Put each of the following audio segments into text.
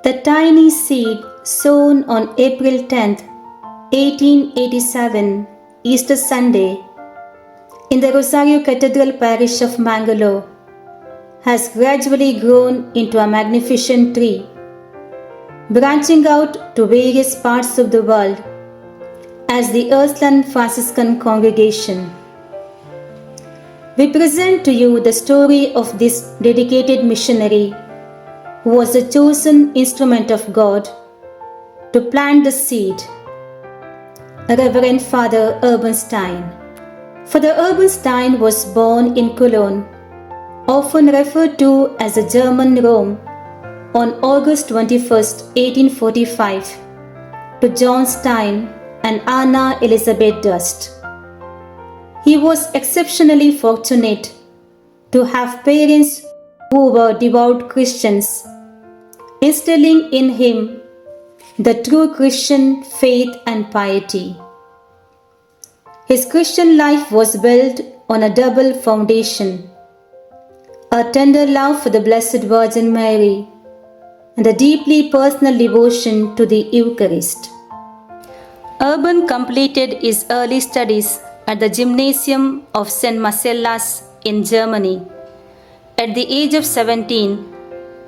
The tiny seed sown on April 10th, 1887, Easter Sunday, in the Rosario Cathedral parish of Mangalore, has gradually grown into a magnificent tree, branching out to various parts of the world as the Ursuline Franciscan congregation. We present to you the story of this dedicated missionary who was the chosen instrument of God to plant the seed, Reverend Father Urban Stein. Father Urban Stein was born in Cologne, often referred to as the German Rome, on August 21, 1845, to John Stein and Anna Elizabeth Durst. He was exceptionally fortunate to have parents who were devout Christians, instilling in him the true Christian faith and piety. His Christian life was built on a double foundation: a tender love for the Blessed Virgin Mary and a deeply personal devotion to the Eucharist. Urban completed his early studies at the Gymnasium of St. Marcellas in Germany. At the age of 17,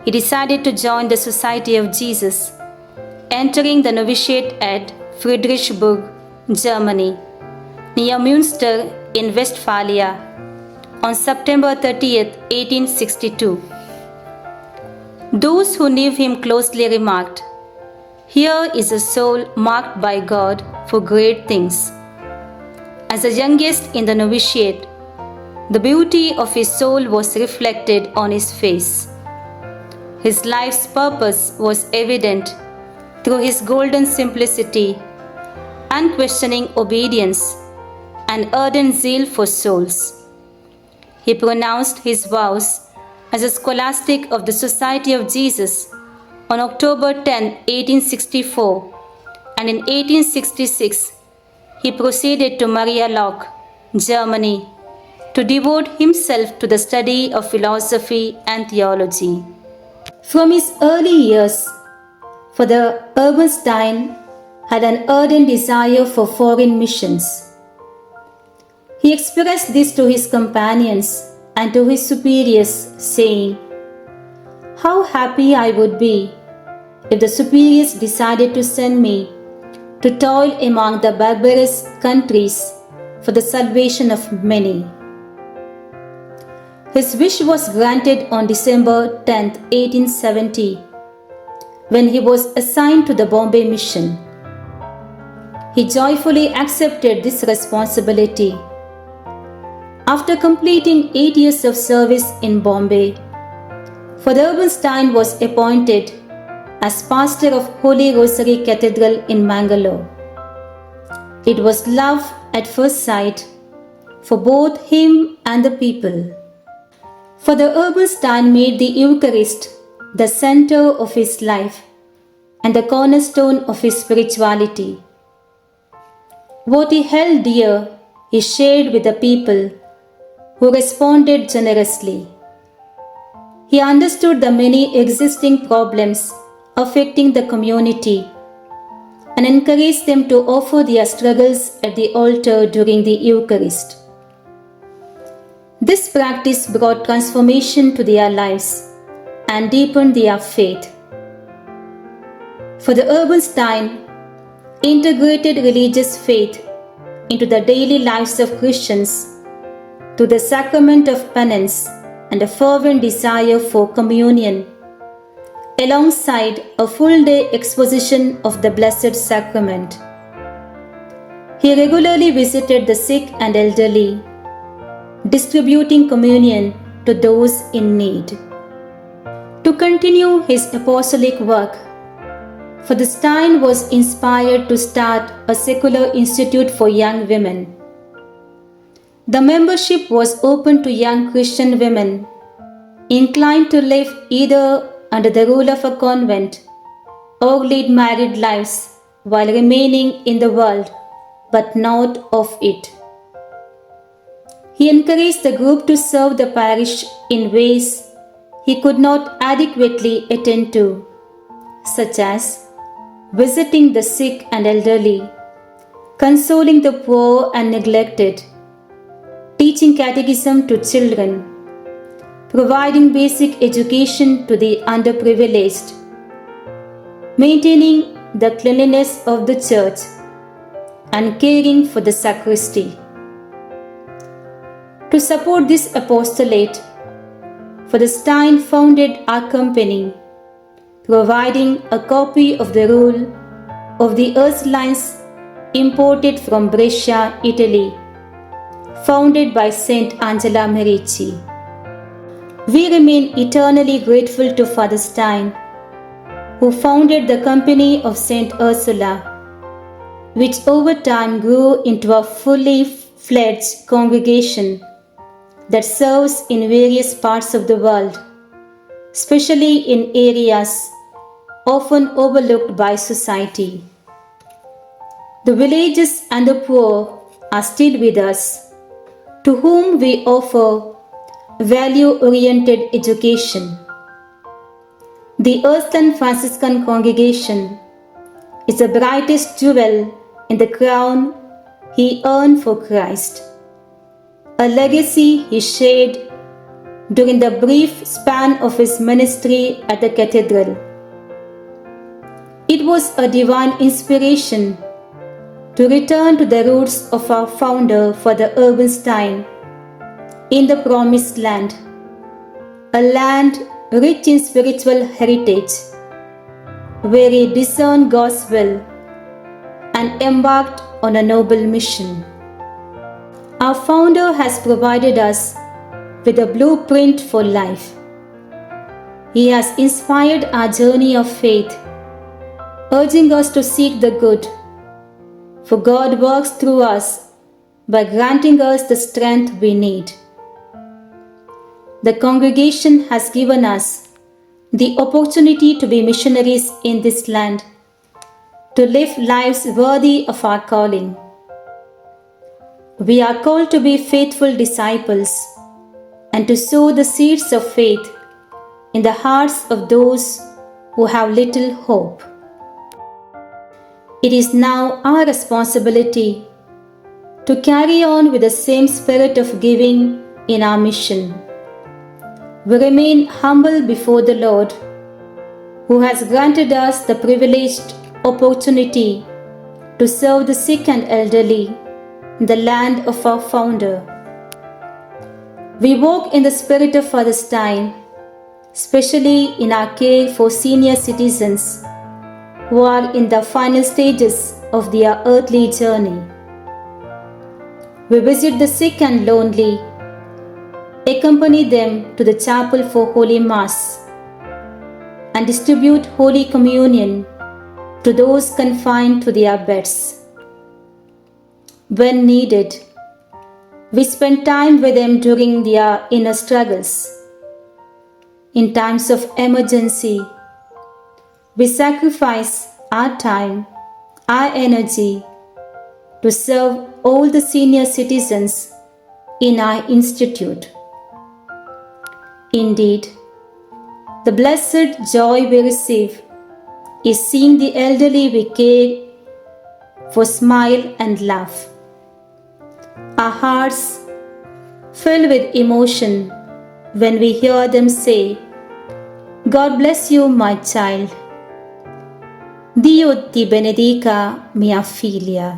he decided to join the Society of Jesus, entering the novitiate at Friedrichsburg, Germany, near Münster in Westphalia, on September 30, 1862. Those who knew him closely remarked, "Here is a soul marked by God for great things." As the youngest in the novitiate, the beauty of his soul was reflected on his face. His life's purpose was evident through his golden simplicity, unquestioning obedience, and ardent zeal for souls. He pronounced his vows as a scholastic of the Society of Jesus on October 10, 1864, and in 1866 he proceeded to Maria-Laach, Germany, to devote himself to the study of philosophy and theology. From his early years, Father Urban Stein had an ardent desire for foreign missions. He expressed this to his companions and to his superiors, saying, "How happy I would be if the superiors decided to send me to toil among the barbarous countries for the salvation of many." His wish was granted on December 10, 1870, when he was assigned to the Bombay mission. He joyfully accepted this responsibility. After completing 8 years of service in Bombay, Father Urban Stein was appointed as pastor of Holy Rosary Cathedral in Mangalore. It was love at first sight for both him and the people. Father Urban Stein made the Eucharist the center of his life and the cornerstone of his spirituality. What he held dear, he shared with the people, who responded generously. He understood the many existing problems affecting the community and encouraged them to offer their struggles at the altar during the Eucharist. This practice brought transformation to their lives and deepened their faith. Father Urban Stein integrated religious faith into the daily lives of Christians through the sacrament of penance and a fervent desire for communion, alongside a full-day exposition of the Blessed Sacrament. He regularly visited the sick and elderly, distributing communion to those in need. To continue his apostolic work, Father Stein was inspired to start a secular institute for young women. The membership was open to young Christian women inclined to live either under the rule of a convent or lead married lives while remaining in the world but not of it. He encouraged the group to serve the parish in ways he could not adequately attend to, such as visiting the sick and elderly, consoling the poor and neglected, teaching catechism to children, providing basic education to the underprivileged, maintaining the cleanliness of the church, and caring for the sacristy. To support this apostolate, for the Stein founded our company, providing a copy of the rule of the Ursulines imported from Brescia, Italy, founded by Saint Angela Merici. We remain eternally grateful to Father Stein, who founded the Company of Saint Ursula, which over time grew into a fully fledged congregation that serves in various parts of the world, especially in areas often overlooked by society. The villages and the poor are still with us, to whom we offer value-oriented education. The Ursuline Franciscan congregation is the brightest jewel in the crown he earned for Christ, a legacy he shared during the brief span of his ministry at the cathedral. It was a divine inspiration to return to the roots of our founder, Father Urban Stein, in the Promised Land, a land rich in spiritual heritage, where he discerned God's will and embarked on a noble mission. Our founder has provided us with a blueprint for life. He has inspired our journey of faith, urging us to seek the good, for God works through us by granting us the strength we need. The congregation has given us the opportunity to be missionaries in this land, to live lives worthy of our calling. We are called to be faithful disciples and to sow the seeds of faith in the hearts of those who have little hope. It is now our responsibility to carry on with the same spirit of giving in our mission. We remain humble before the Lord, who has granted us the privileged opportunity to serve the sick and elderly in the land of our founder. We walk in the spirit of Father Stein, especially in our care for senior citizens who are in the final stages of their earthly journey. We visit the sick and lonely, accompany them to the chapel for Holy Mass, and distribute Holy Communion to those confined to their beds. When needed, we spend time with them during their inner struggles. In times of emergency, we sacrifice our time, our energy to serve all the senior citizens in our institute. Indeed, the blessed joy we receive is seeing the elderly we care for smile and laugh. Our hearts fill with emotion when we hear them say, "God bless you, my child. Dio ti benedica, mia figlia."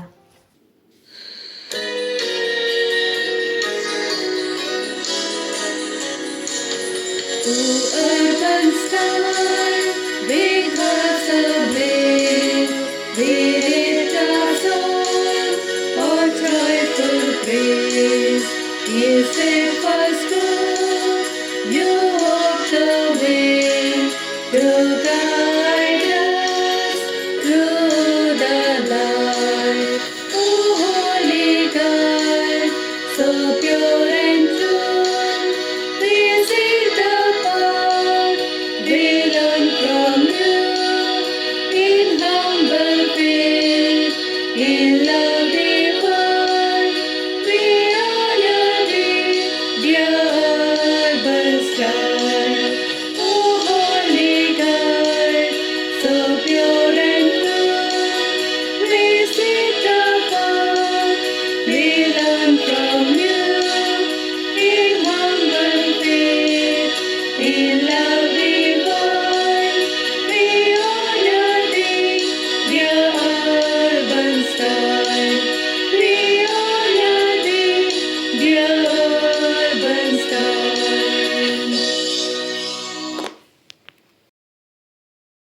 Urban Stein, big hearts ablaze, we lift our song for joyful praise. He said,